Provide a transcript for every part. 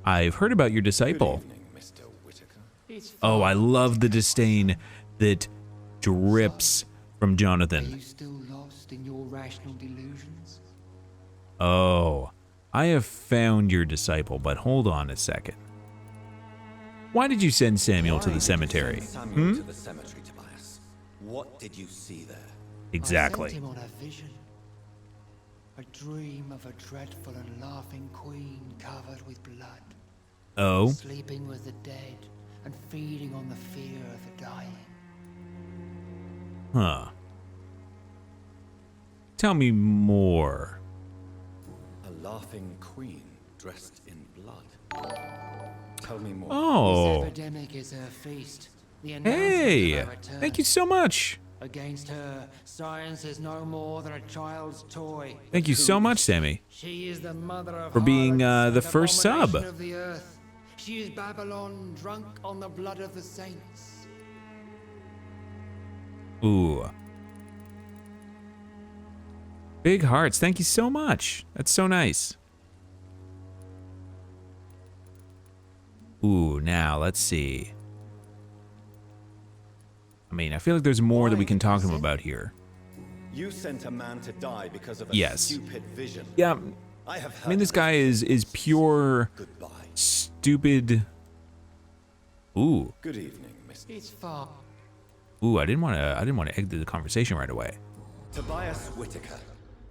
I've heard about your disciple. Good evening, Mr. Whitaker. Oh, I love the disdain that drips from Are Jonathan. you still lost in your rational delusions? Oh, I have found your disciple, but hold on a second. Why did you send Samuel to the cemetery? Samuel to the cemetery, Tobias. What did you see there? I Exactly. sent him on a vision. A dream of a dreadful and laughing queen covered with blood. Oh, Sleeping with the dead and feeding on the fear of the dying. huh. Tell me more. A laughing queen dressed in blood. Tell me more. This Oh, epidemic is her feast. The hey, announcement of her return. thank you so much. Against her, science is no more than a child's toy. Thank you so much, Sammy. She is the mother of For being, harlots the and first sub. abomination of the earth. She is Babylon, drunk on the blood of the saints. Ooh. Big hearts, thank you so much. That's so nice. Ooh, now let's see. I mean, I feel like there's more that we can talk to him about here. You sent a man to die because of a Yes. stupid vision. Yeah, I have I mean, this guy is pure Goodbye. stupid. Ooh, Good evening, Mr. It's far. ooh, I didn't want to exit the conversation right away. Tobias Whitaker.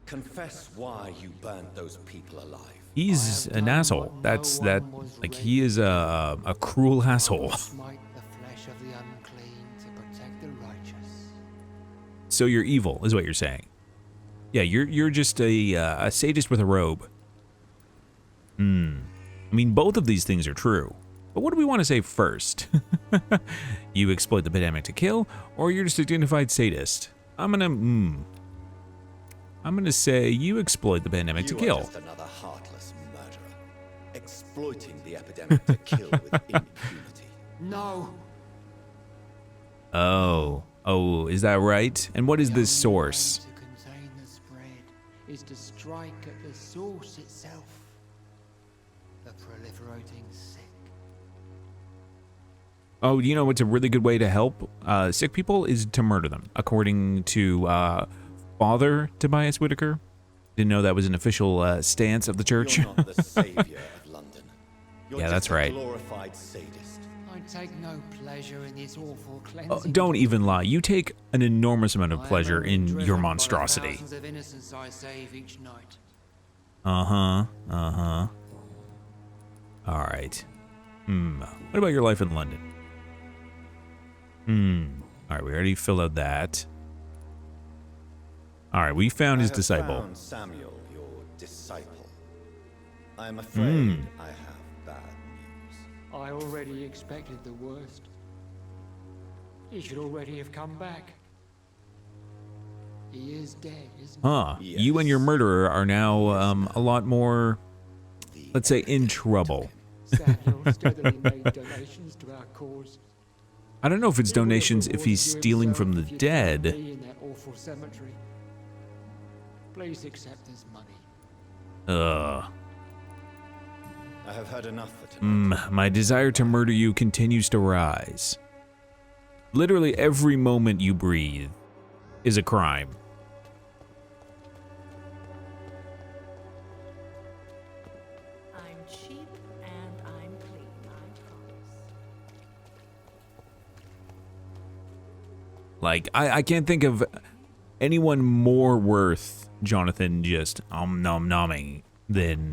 Confess why you burned those people alive. He's an asshole. That's that. Like, he is a cruel asshole. Smite the flesh of the unclean to protect the righteous. So you're evil, is what you're saying. Yeah, you're just a sadist with a robe. I mean, both of these things are true. But what do we want to say first? You exploit the epidemic to kill, or you're just a dignified sadist? I'm gonna say you exploit the pandemic to You kill. are just another heartless murderer, exploiting the epidemic to kill with impunity. No. Oh, is that right? And what is The this only source? way to contain the spread is to strike at the source itself. The proliferating sick. Oh, you know what's a really good way to help sick people is to murder them, according to Father Tobias Whitaker. Didn't know that was an official stance of the church. You're not the savior of London. You're Yeah, just that's a right. glorified sadist. I take no pleasure in this awful cleansing. Oh, don't even lie. You take an enormous amount of I am pleasure only in driven your by the monstrosity. thousands of innocents I save each night. All right. What about your life in London? All right, we already filled out that. All right, we found his I have disciple. found Samuel, your disciple. I am afraid I have bad news. I already expected the worst. He should already have come back. He is dead, isn't he? Huh. You and your murderer are now a lot more, let's say, in trouble. Samuel steadily made donations to our cause. I don't know if it's He would have donations if he's rewarded you stealing from the himself if you'd found dead. me in that awful cemetery. Please accept this money. Ugh. I have heard enough for tonight. My desire to murder you continues to rise. Literally every moment you breathe is a crime. I'm cheap and I'm clean, I promise. Like, I can't think of anyone more worth Jonathan just nom-nomming than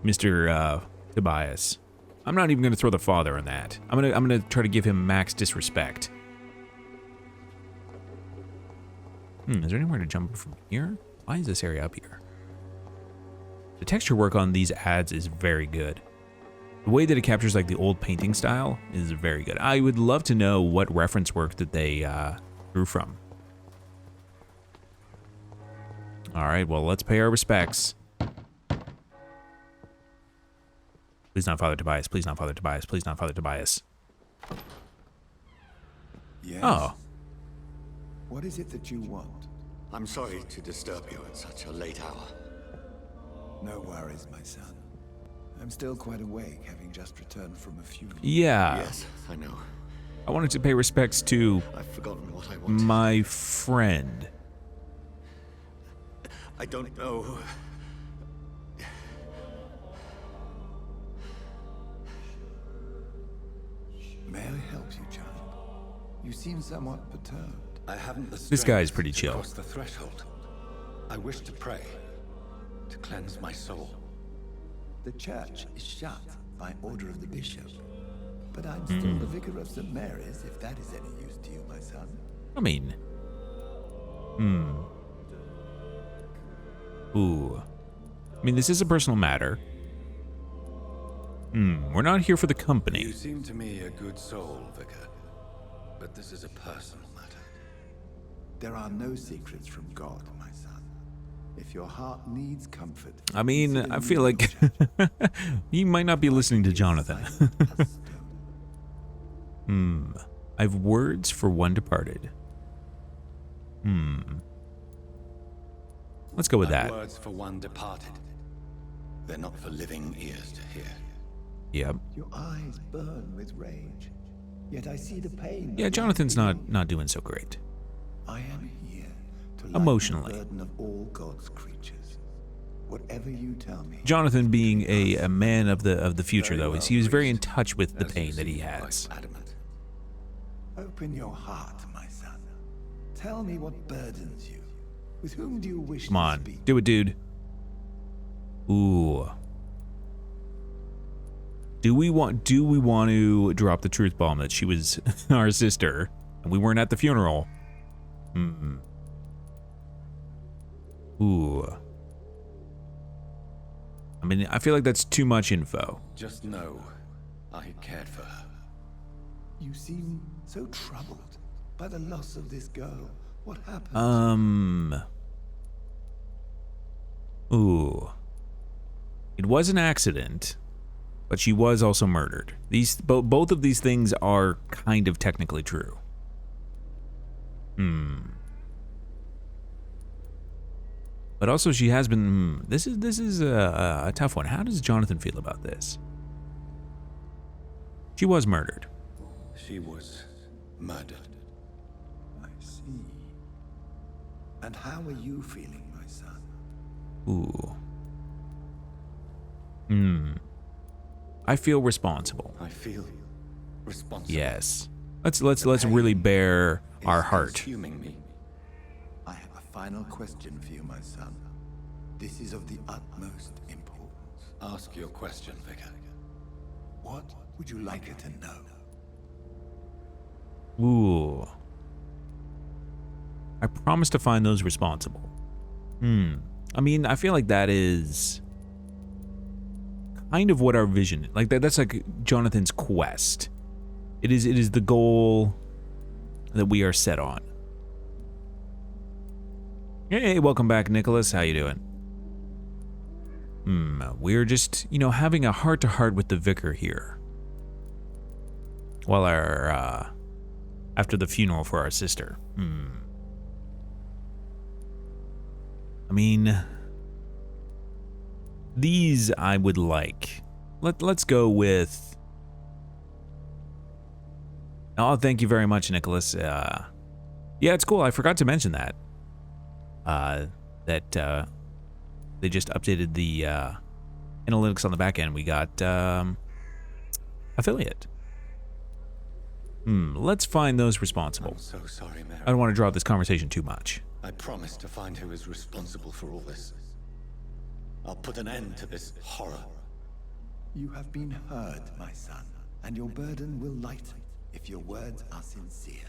Mr. Tobias. I'm not even gonna throw the father in that. I'm gonna try to give him max disrespect. Is there anywhere to jump from here? Why is this area up here? The texture work on these ads is very good. The way that it captures like the old painting style is very good. I would love to know what reference work that they drew from. All right, well, let's pay our respects. Please not Father Tobias, please not Father Tobias, please not Father Tobias. Yes. Oh, What is it that you want? I'm sorry to disturb you at such a late hour. No worries, my son. I'm still quite awake, having just returned from a funeral. Yeah. Yes, I know. I wanted to pay respects to I've forgotten what I wanted. my friend. I don't know. May I help you, child? You seem somewhat perturbed. I haven't the This guy is strength pretty to chill. cross the threshold. I wish to pray, to cleanse my soul. The church is shut by order of the bishop. But I'm still the vicar of St. Mary's, if that is any use to you, my son. I mean, Ooh. I mean, this is a personal matter. We're not here for the You company. seem to me a good soul, Vicar. But this is a personal matter. There are no secrets from God, my son. If your heart needs comfort, I mean, consider I feel me like your church. you might not be listening to Jonathan. Silent as stone. I have words for one departed. Let's go with My that. words for one departed. They're not for living ears to hear. Yep. Your eyes burn with rage. Yet I see the pain. Yeah, that Jonathan's lies within not doing so great. I am here to lighten Emotionally. the burden of all God's creatures. Whatever you tell me. Jonathan, being a man of the future, though, he was very in touch with the As you pain that he seem has. quite adamant. Open your heart, my son. Tell me what burdens you. With whom do you wish Come to on, speak? do it, dude. Ooh. Do we want to drop the truth bomb that she was our sister and we weren't at the funeral? Ooh. I mean, I feel like that's too much info. Just know, I cared for her. You seem so troubled by the loss of this girl. What happened? Ooh. It was an accident, but she was also murdered. Both of these things are kind of technically true. But also she has been. This is a tough one. How does Jonathan feel about this? She was murdered. She was murdered. I see. And how are you feeling, my son? Ooh. I feel responsible. I feel responsible. Yes. Let's really bear our It's heart. consuming me. I have a final question for you, my son. This is of the utmost importance. Ask your question, Vicar. What would you like her to know? Ooh. I promise to find those responsible. I mean, I feel like that is kind of what our vision, like that's like Jonathan's quest. It is the goal that we are set on. Hey, welcome back, Nicholas. How you doing? We're just, having a heart-to-heart with the vicar here. While after the funeral for our sister. I mean, these I would like. Let's go with. Oh, thank you very much, Nicholas. Yeah, it's cool. I forgot to mention that. That they just updated the analytics on the back end. We got affiliate. Let's find those responsible. I'm so sorry, Mary. I don't want to draw out this conversation too much. I promise to find who is responsible for all this. I'll put an end to this horror. You have been heard, my son, and your burden will lighten if your words are sincere.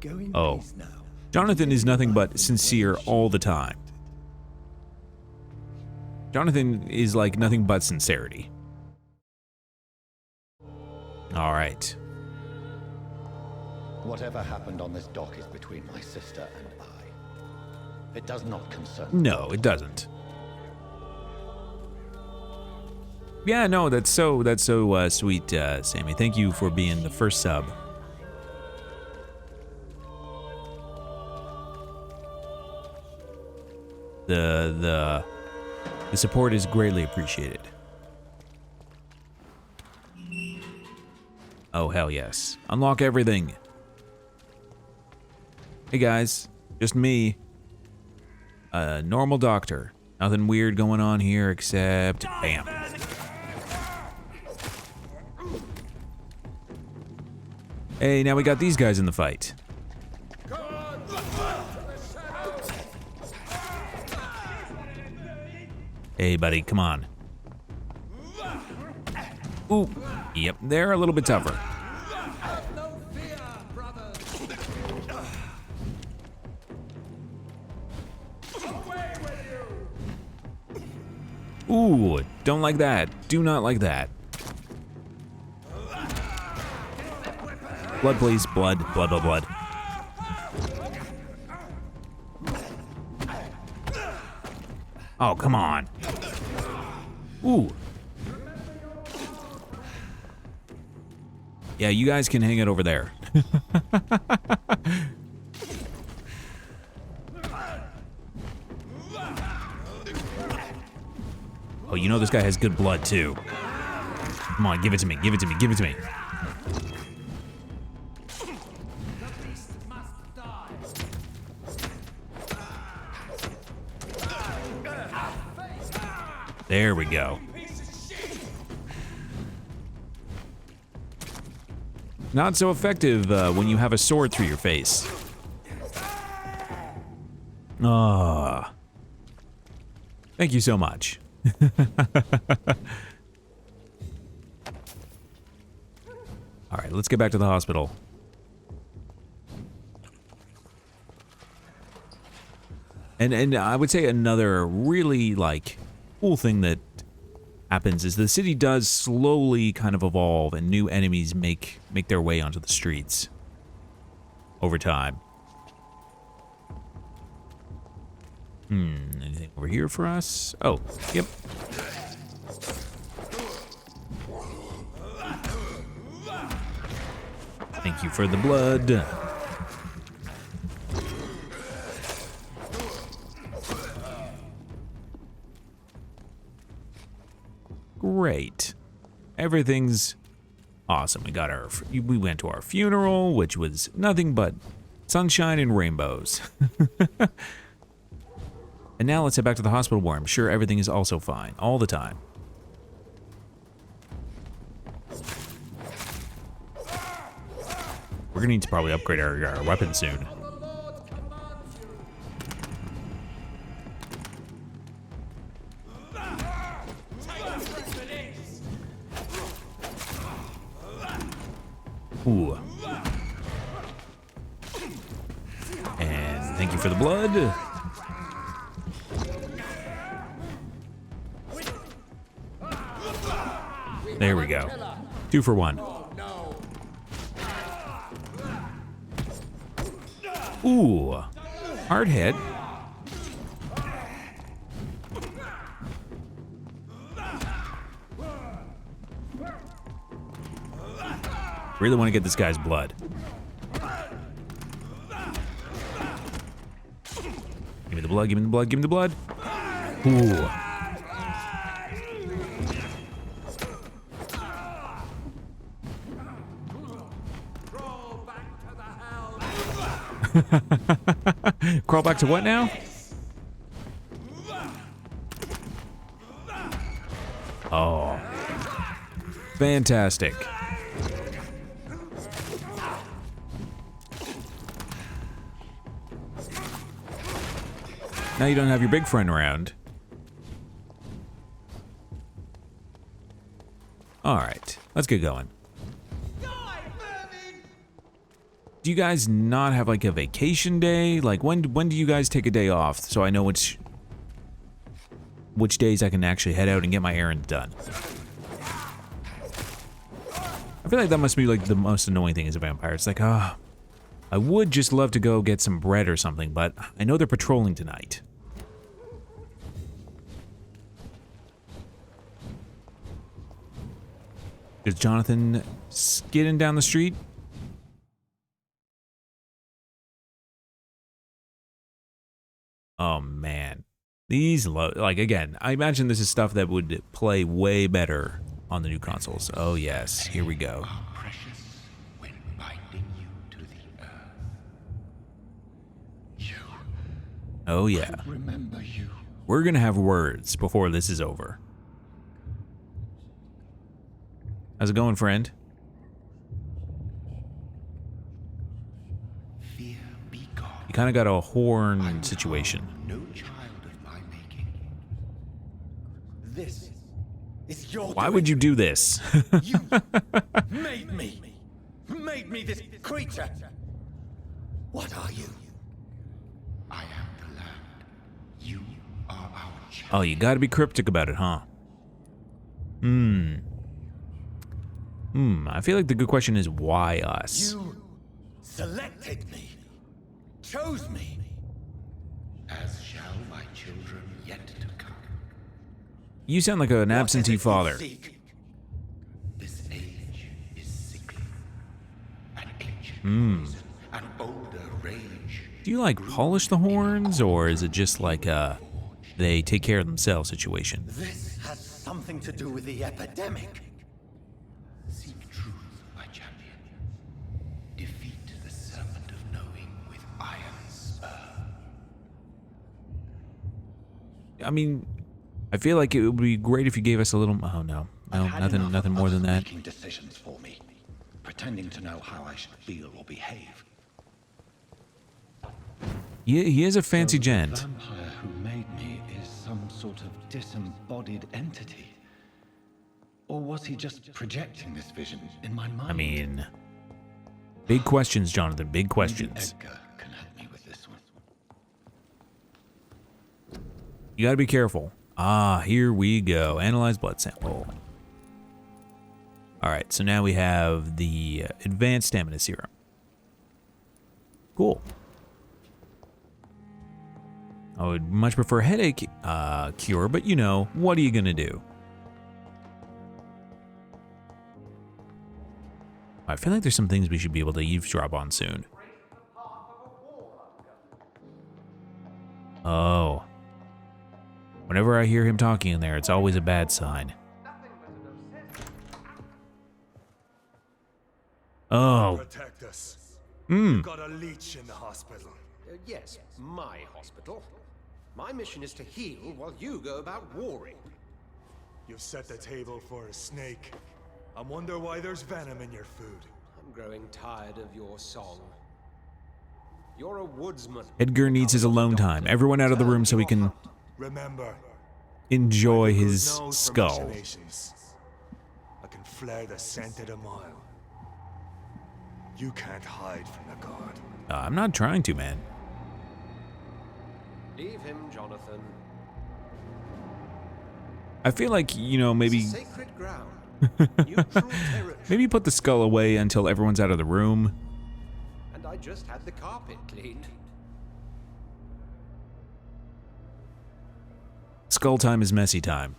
Go in peace now. Jonathan is nothing but sincere all the time. Jonathan is like nothing but sincerity. All right. Whatever happened on this dock is between my sister and I. It does not concern me. No, it doesn't. Yeah, no, that's so sweet, Sammy. Thank you for being the first sub. The support is greatly appreciated. Oh, hell yes. Unlock everything. Hey guys, just me. A normal doctor. Nothing weird going on here except bam. Hey, now we got these guys in the fight. Hey buddy, come on. Ooh, yep, they're a little bit tougher. Ooh, don't like that. Do not like that. Blood, please. Blood, blood, blood, blood. Oh, come on. Ooh. Yeah, you guys can hang it over there. Oh, you know this guy has good blood, too. Come on, give it to me, give it to me, give it to me. There we go. Not so effective when you have a sword through your face. Ah. Thank you so much. All right, let's get back to the hospital. And I would say another really like cool thing that happens is the city does slowly kind of evolve and new enemies make their way onto the streets over time. Anything over here for us? Oh, yep. Thank you for the blood. Great. Everything's awesome. We went to our funeral, which was nothing but sunshine and rainbows. And now let's head back to the hospital where I'm sure everything is also fine, all the time. We're gonna need to probably upgrade our weapon soon. Ooh. And thank you for the blood. There we go. 2 for 1. Ooh. Hard hit. Really want to get this guy's blood. Give me the blood, give me the blood, give me the blood. Ooh. Crawl back to what now? Oh. Fantastic. Now you don't have your big friend around. Alright, let's get going. Do you guys not have like a vacation day? Like when do you guys take a day off so I know which days I can actually head out and get my errands done? I feel like that must be like the most annoying thing as a vampire. It's like, I would just love to go get some bread or something, but I know they're patrolling tonight. Is Jonathan skidding down the street? Oh man, these like again, I imagine this is stuff that would play way better on the new consoles. Oh yes, here we go. Precious Oh, yeah. Remember you. We're gonna have words before this is over. How's it going, friend? Fear be gone. You kind of got a horn situation. No child of my making. This is your Why would you do this? You made me this creature. What are you? I am the land. You are our child. Oh, you gotta be cryptic about it, huh? I feel like the good question is why us? You selected me, chose me. As shall my children yet to come. You sound like an absentee father. This age is sickly. An ancient poison, an older rage. Do you like polish the horns, or is it just like they take care of themselves situation? This has something to do with the epidemic. Seek truth, my champion. Defeat the serpent of knowing with iron spur. I mean, I feel like it would be great if you gave us a little. Oh no, nothing more than that. Making decisions for me, pretending to know how I should feel or behave. He is a fancy The gent. vampire who made me is some sort of disembodied entity. Or was he just projecting this vision in my mind? I mean, big questions, Jonathan. Big Maybe questions. Edgar can help me with this one. You gotta be careful. Ah, here we go. Analyze blood sample. Alright, so now we have the advanced stamina serum. Cool. I would much prefer headache cure, but you know, what are you gonna do? I feel like there's some things we should be able to eavesdrop on soon. Oh. Whenever I hear him talking in there, it's always a bad sign. Oh. Protect us. You've got a leech in the hospital. Yes, my hospital. My mission is to heal while you go about warring. You've set the table for a snake. I wonder why there's venom in your food. I'm growing tired of your song. You're a woodsman. Edgar needs his alone time. Everyone out of the room so he can Remember, enjoy who's his knows for skull. machinations. I can flare the scent at a mile. You can't hide from the guard. I'm not trying to, man. Leave him, Jonathan. I feel like, you know, maybe Sacred ground. Neutral territory. maybe put the skull away until everyone's out of the room. And I just had the carpet cleaned. Skull time is messy time.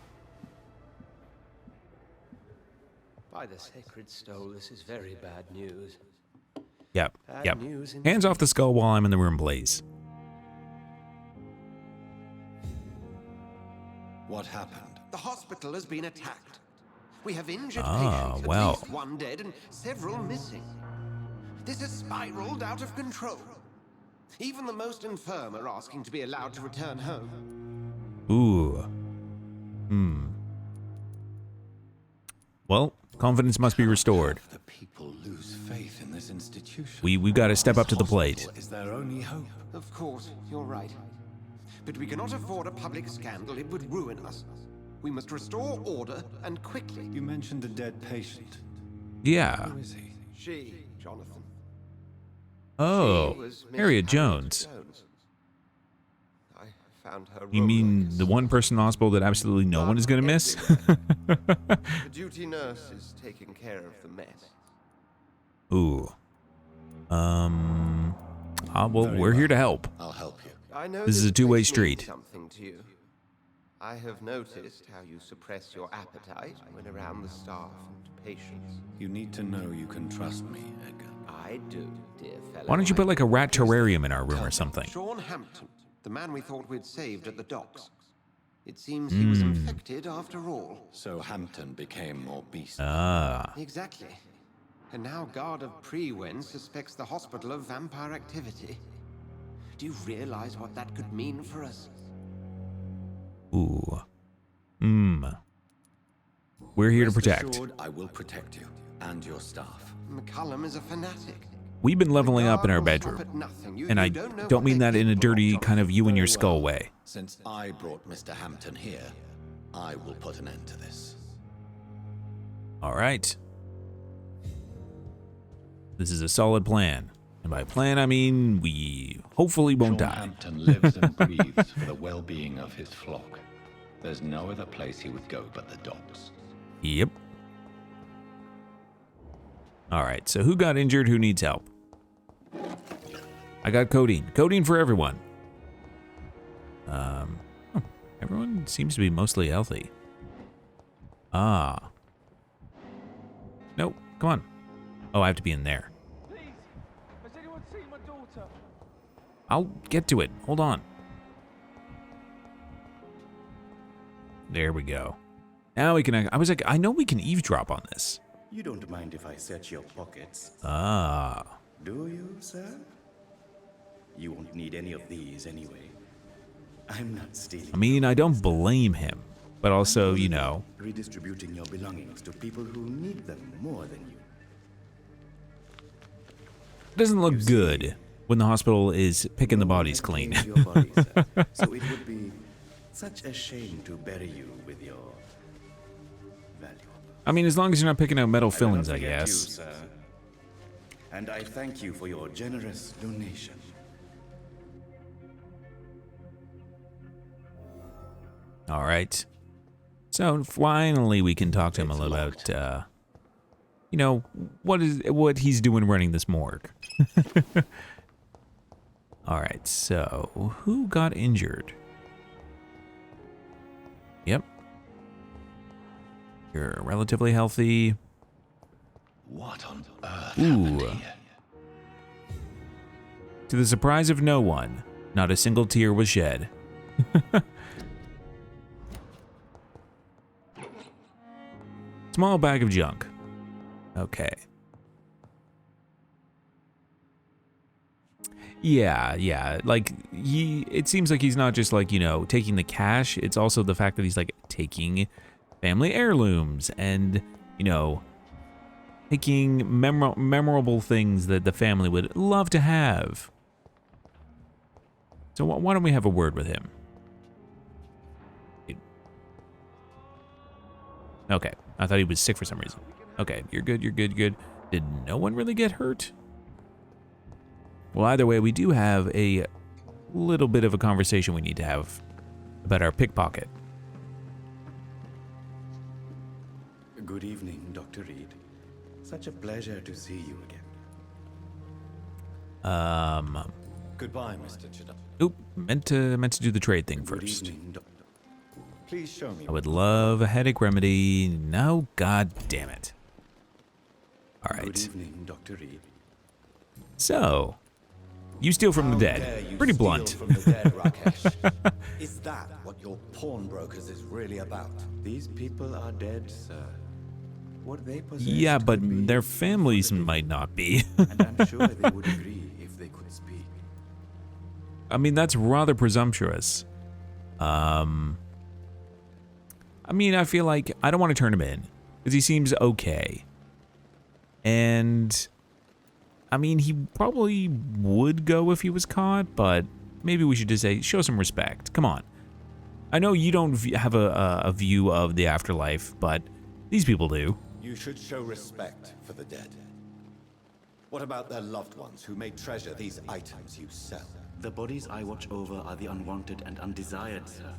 By the sacred stone, this is very bad news. Yep, Bad yep. news Hands off the skull while I'm in the room, please. What happened? The hospital has been attacked. We have injured Ah, patients, well. at least one dead and several missing. This has spiraled out of control. Even the most infirm are asking to be allowed to return home. Ooh. Well, confidence must be restored. The people lose faith in this institution. We've got to step up to the plate. Is their only hope? Of course, you're right. But we cannot afford a public scandal. It would ruin us. We must restore order, and quickly. You mentioned a dead patient. Yeah. Who is he? She, Jonathan. Oh, She was Miss Harriet Harriet Jones. I found her. You mean the one person in the hospital that absolutely no one is going to miss? The duty nurse is taking care of the mess. Ooh. Well, we're here to help. I'll help you. I know This is a two-way place street. means Something to you. I have noticed how you suppress your appetite when around the staff and patients. You need to know you can trust me, Edgar. I do, dear fellow. Why don't you put like a rat terrarium in our room or something? Sean Hampton, the man we thought we'd saved at the docks. It seems he was infected after all. So Hampton became more beastly. Ah. Exactly. And now Guard of Prewen suspects the hospital of vampire activity. Do you realize what that could mean for us? Ooh. We're here to Rest protect. assured, I will protect you and your staff. McCullum is a fanatic. We've been leveling up in our The guard will stop bedroom. at nothing. You And I don't know don't what mean they're that in a capable of, dirty kind of you and your Very skull well. way. Since I brought Mr. Hampton here, I will put an end to this. All right. This is a solid plan. And by plan, I mean we hopefully won't Sean die. Hampton lives and breathes for the well-being of his flock. There's no other place he would go but the docks. Yep. All right, so who got injured? Who needs help? I got codeine. Codeine for everyone. Everyone seems to be mostly healthy. Ah. Nope, come on. Oh, I have to be in there. Please, has anyone seen my daughter? I'll get to it. Hold on. There we go. Now we can... I was like, I know we can eavesdrop on this. You don't mind if I search your pockets, Ah. do you, sir? You won't need any of these anyway. I'm not stealing. I mean, I don't blame him. But also, you know... Redistributing your belongings to people who need them more than you. It doesn't look good when the hospital is picking the bodies clean. Your body, sir. So it would be such a shame to bury you with your valuable. I mean, as long as you're not picking out metal I will not fillings, I forget you, guess. sir. And I thank you for your generous donation. All right. So finally, we can talk to him a little about, you know, what he's doing running this morgue. All right. So who got injured? Yep. You're relatively healthy. What on earth Ooh. happened here? To the surprise of no one, not a single tear was shed. Small bag of junk. Okay. Yeah, like, it seems like he's not just like, you know, taking the cash, it's also the fact that he's like taking family heirlooms and, you know, taking memorable things that the family would love to have. So why don't we have a word with him? Okay, I thought he was sick for some reason. Okay, you're good, you're good, you're good. Did no one really get hurt? Well, either way, we do have a little bit of a conversation we need to have about our pickpocket. Good evening, Dr. Reed. Such a pleasure to see you again. Goodbye, Mr. Chidam. Oop, meant to do the trade thing Good first. evening, Doctor. Please show me. I would love a headache remedy. No, god damn it. All Good right. evening, Dr. Reed. So, you steal from the How dare dead. you Pretty steal blunt. From the dead, Rakesh. Is that what your pawnbrokers is really about? These people are dead, sir. What they possess Yeah, but could be their families might not be. and I'm sure they would agree if they could speak. I mean, that's rather presumptuous. I mean, I feel like I don't want to turn him in because he seems okay. And I mean, he probably would go if he was caught, but maybe we should just say, show some respect. Come on. I know you don't have a view of the afterlife, but these people do. You should show respect for the dead. What about their loved ones who may treasure these items you sell? The bodies I watch over are the unwanted and undesired, sir.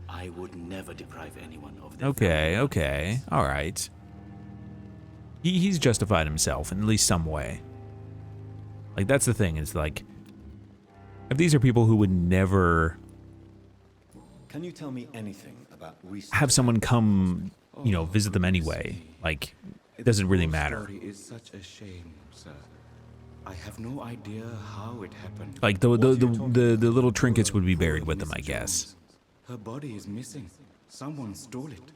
I would never deprive anyone of their Okay. All right. He's justified himself in at least some way. Like, that's the thing, is like, if these are people who would never Can you tell me anything about recent have someone come, you know, visit them anyway, like, it doesn't really matter. Story is such a shame, sir. I have no idea how it happened. Like, the little trinkets would be buried with them, I guess. Her body is missing. Someone stole it.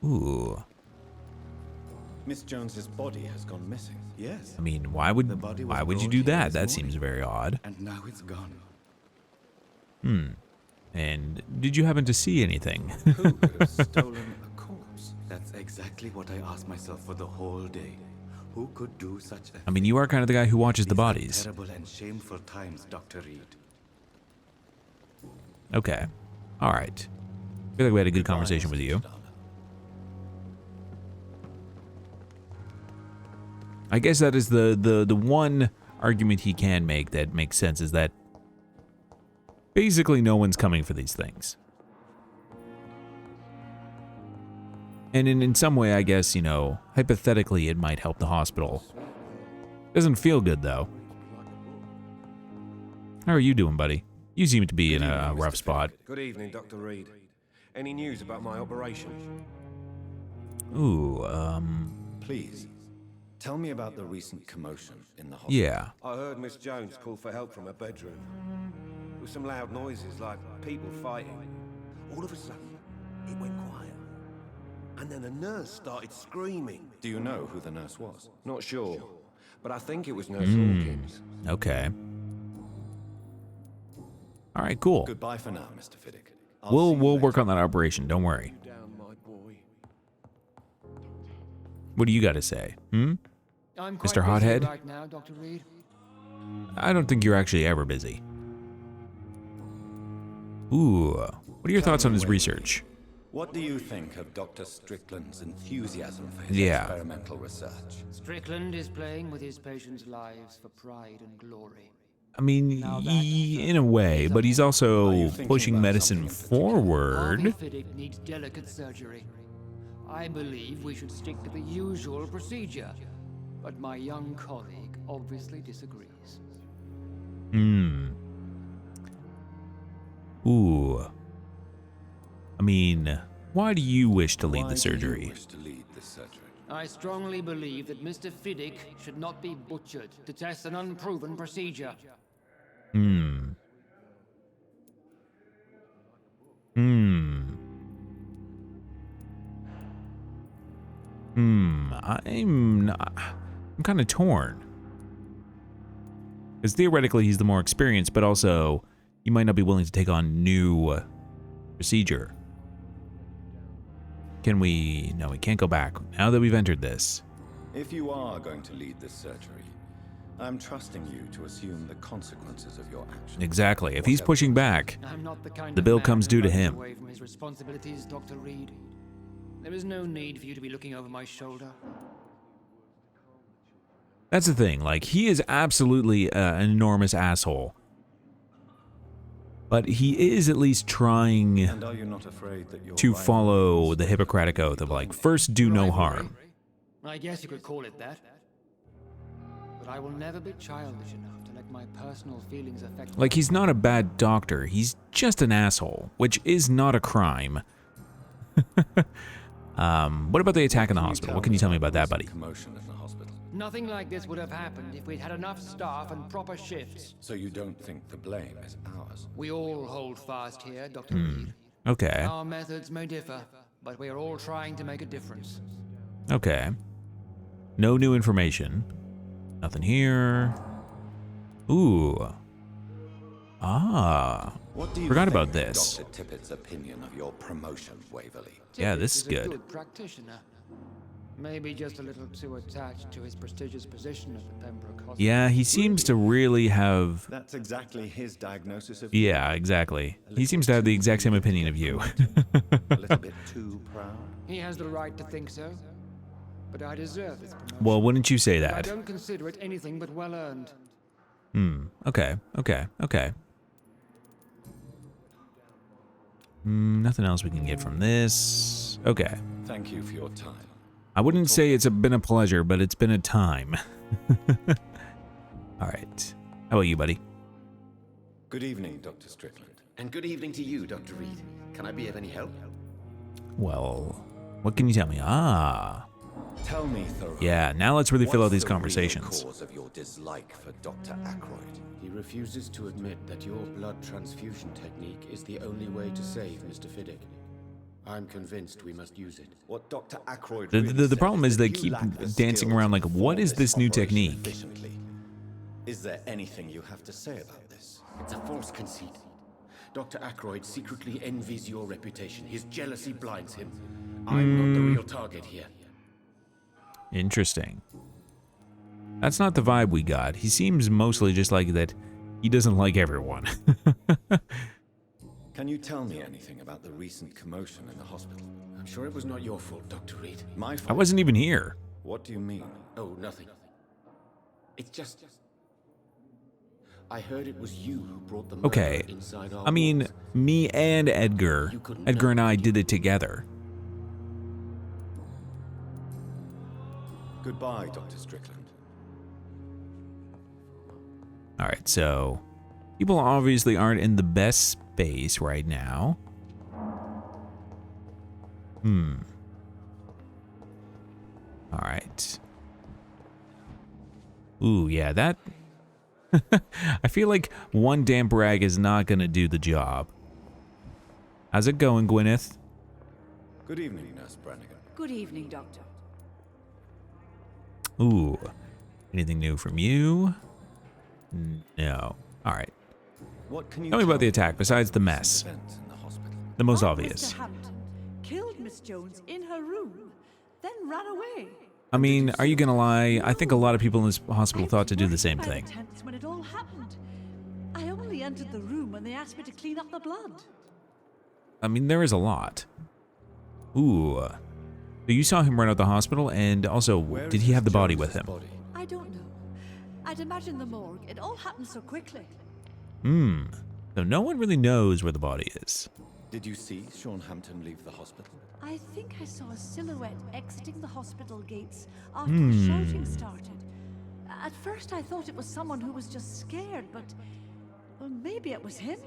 Ooh. Miss Jones's body has gone missing. Yes. I mean, why would you do that? That seems very odd. And now it's gone. And did you happen to see anything? Who could have stolen a corpse? That's exactly what I asked myself for the whole day. Who could do such a I mean, you are kind of the guy who watches the These are bodies. terrible and shameful times, Dr. Reed. Okay. All right. I feel like we had a good conversation with you. I guess that is the one argument he can make that makes sense, is that basically no one's coming for these things. And in some way, I guess, you know, hypothetically it might help the hospital. Doesn't feel good, though. How are you doing, buddy? You seem to be in a rough spot. Good evening, Dr. Reed. Any news about my operation? Ooh, Please, tell me about the recent commotion in the hospital. yeah. I heard Miss Jones call for help from her bedroom. There were some loud noises, like people fighting. All of a sudden, it went quiet. And then a nurse started screaming. Do you know who the nurse was? Not sure, but I think it was Nurse Hawkins. Okay. All right, cool. Goodbye for now, Mr. Fiddick. We'll work on that operation. Don't worry. Down, my boy. What do you got to say? I'm quite Mr. busy Hothead? right now, Dr. Reed. I don't think you're actually ever busy. Ooh, what are your thoughts on his research? What do you think of Dr. Strickland's enthusiasm for his Yeah. experimental research? Strickland is playing with his patients' lives for pride and glory. I mean, in a way, but he's also pushing medicine Harvey forward. Fiddick needs delicate surgery. I believe we should stick to the usual procedure, but my young colleague obviously disagrees. Ooh. I mean, why do you wish to lead Why the do you surgery? wish to lead the surgery? I strongly believe that Mr. Fiddick should not be butchered to test an unproven procedure. I'm kind of torn. Because theoretically he's the more experienced, but also he might not be willing to take on new procedure. Can we? No, we can't go back. Now that we've entered this. If you are going to lead this surgery, I'm trusting you to assume the consequences of your actions. Exactly. If he's pushing back, I'm not the kind the of bill man comes who due to runs him. away from his responsibilities, Dr. Reed. There is no need for you to be looking over my shoulder. That's the thing. Like, he is absolutely an enormous asshole. But he is at least trying And are you not afraid that your to rival follow will the Hippocratic Oath of, like, first do no harm. I guess you could call it that. But I will never be childish enough to let my personal feelings affect Like, he's not a bad doctor. He's just an asshole, which is not a crime. What about the attack in the hospital? What can you tell me about that, buddy? commotion in the hospital? Nothing like this would have happened if we'd had enough staff and proper shifts. So you don't think the blame is ours? We all hold fast here, Dr. Reed. Okay. Our methods may differ, but we are all trying to make a difference. Okay. No new information. Nothing here. Ooh. Ah. What do you Forgot think about of this. Dr. Tippett's opinion of your promotion, Waverly? Yeah, this is Tippett good. a good practitioner. Maybe just a little too attached to his prestigious position at the Pembroke Hospital. Yeah, he seems to really have... That's exactly his diagnosis of Yeah, exactly. He seems to have the exact same opinion of you. a little bit too proud. He has the right to think so, but I deserve this promotion. Well, wouldn't you say I that? don't consider it anything but well earned. Okay. Nothing else we can get from this. Okay. Thank you for your time. I wouldn't say it's been a pleasure, but it's been a time. All right. How about you, buddy? Good evening, Dr. Strickland. And good evening to you, Dr. Reed. Can I be of any help? Well, what can you tell me? Ah. Tell me thoroughly. Yeah, now let's really fill out what's these the real conversations. cause of your dislike for Dr. Ackroyd? He refuses to admit that your blood transfusion technique is the only way to save Mr. Fiddick. I'm convinced we must use it. What Dr. Ackroyd The, really the said problem is that they you keep lack the dancing skill around to like, what perform is this new operation technique? efficiently. Is there anything you have to say about this? It's a false conceit. Dr. Ackroyd secretly envies your reputation. His jealousy blinds him. I'm not the real target here. Interesting. That's not the vibe we got. He seems mostly just like that he doesn't like everyone. Can you tell me anything about the recent commotion in the hospital? I'm sure it was not your fault, Dr. Reed. My I fault? wasn't even here. What do you mean? Oh, nothing. It's just... I heard it was you who brought the murder Okay. inside our I mean, walls. me and Edgar. Edgar and I did it together. Goodbye, Dr. Strickland. Alright, so people obviously aren't in the best space right now. Alright. Ooh, yeah, that... I feel like one damp rag is not gonna do the job. How's it going, Gwyneth? Good evening, Nurse Brannigan. Good evening, Doctor. Ooh. Anything new from you? No. Alright. What can you Tell me about the me attack, besides the mess. events in the hospital? The most Aunt obvious. Mr. Hampton killed Miss Jones in her room, then ran away. I mean, are you gonna lie? I think a lot of people in this hospital thought to do the same By thing. the tents when it all happened. I only entered the room when they asked me to clean up the blood. I mean, there is a lot. Ooh. So you saw him run out the hospital, and also, did he have the body with him? I don't know. I'd imagine the morgue. It all happened so quickly. So no one really knows where the body is. Did you see Sean Hampton leave the hospital? I think I saw a silhouette exiting the hospital gates after the shouting started. At first I thought it was someone who was just scared, but... well, maybe it was him.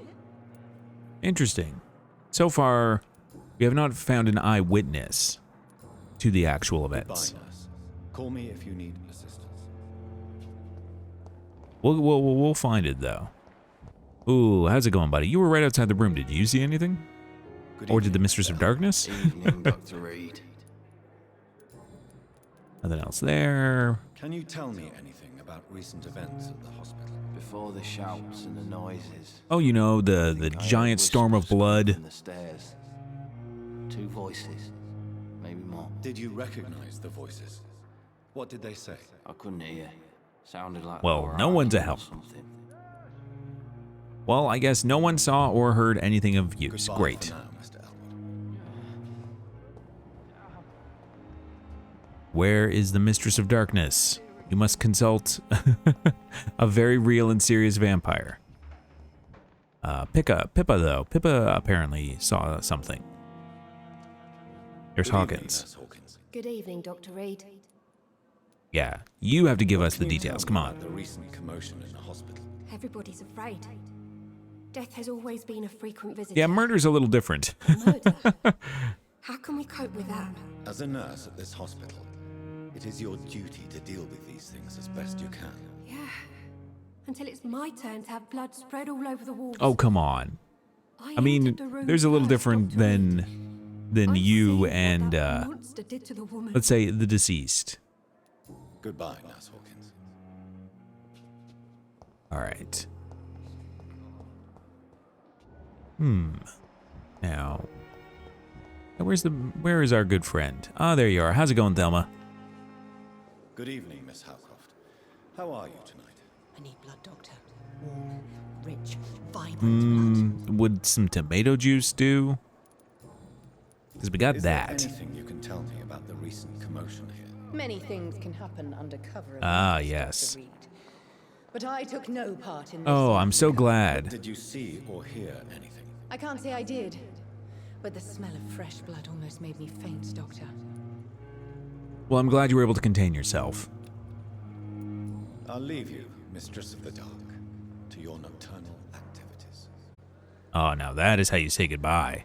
Interesting. So far, we have not found an eyewitness to the actual events. Goodbye, nurse. Call me if you need assistance. We'll find it, though. Ooh, how's it going, buddy? You were right outside the room. Did you see anything? Or did the Mistress of Darkness? Evening, Dr. Reed. Nothing else there. Can you tell me anything about recent events at the hospital? Before the shouts and the noises. Oh, you know, the giant storm of blood. From the stairs. Two voices. Maybe more. Did you recognize the voices? What did they say? I couldn't hear. Sounded like Well, they were no one's a arguing or help. something. Well, I guess no one saw or heard anything of use. Goodbye Great. for now, Mr. Elwood. Where is the Mistress of Darkness? You must consult a very real and serious vampire. Pippa though. Pippa apparently saw something. There's Good evening, Hawkins. Nurse Hawkins. Good evening, Dr. Reed. Yeah, you have to give us the Can you details. tell Come me on. about the recent commotion in the hospital. Everybody's afraid. Death has always been a frequent visitor. Yeah, murder's a little different. Murder? How can we cope with that? As a nurse at this hospital, it is your duty to deal with these things as best you can. Yeah. Until it's my turn to have blood spread all over the walls. Oh, come on. I mean, entered the room there's a little first, different Dr. Reed. than I've you seen what and that monster did to the woman. let's say the deceased. Goodbye, Nurse Hawkins. All right. Now, where is our good friend? Ah, there you are. How's it going, Thelma? Good evening, Miss Howcroft. How are you tonight? I need blood, Doctor. Warm, rich, vibrant blood. Would some tomato juice do? Because we got Is that. there anything you can tell me about the recent commotion here? Many things can happen under cover of Ah, this, yes. Dr. Reed. But I took no part in this. Oh, I'm so glad. Did you see or hear anything? I can't say I did. But the smell of fresh blood almost made me faint, Doctor. Well, I'm glad you were able to contain yourself. I'll leave you, Mistress of the Dark, to your nocturnal activities. Oh, now that is how you say goodbye.